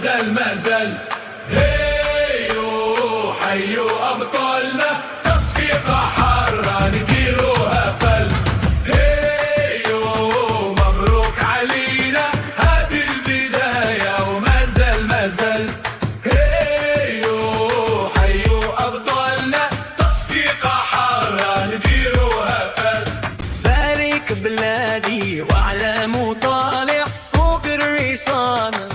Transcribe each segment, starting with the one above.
زال هيو حيوا أبطالنا تصفيقة حارة نديروها فل هيو مبروك علينا هذه البداية وما زال هيو حيوا أبطالنا تصفيقة حارة نديروها فل فارق بلادي وأعلام طالع فوق الرصانة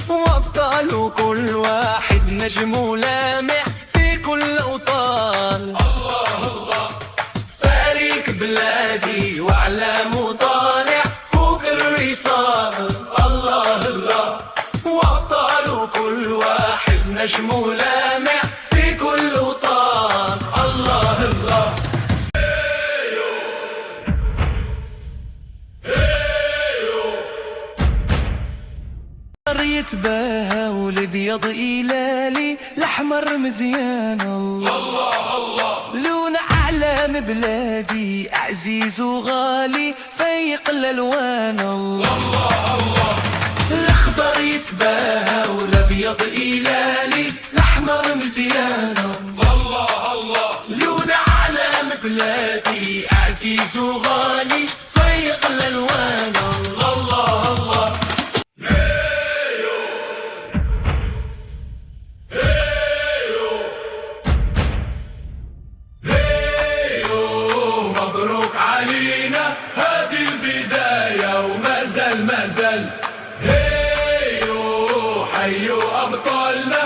وابطال كل واحد نجم لامع في كل اوطان. فارق بلادي واعلام طالع فوق الرصانة. الله وابطال كل واحد نجم لامع في كل اوطان. الله يتباهى والابيض إلالي الاحمر مزيان. الله لون اعلام بلادي عزيز وغالي فيق الالوان. الله الاخضر يتباهى والابيض إلالي الاحمر مزيان. الله لون اعلام بلادي عزيز وغالي فيق الالوان. الله مبروك علينا هذه البداية وما زال هيو حيوا أبطالنا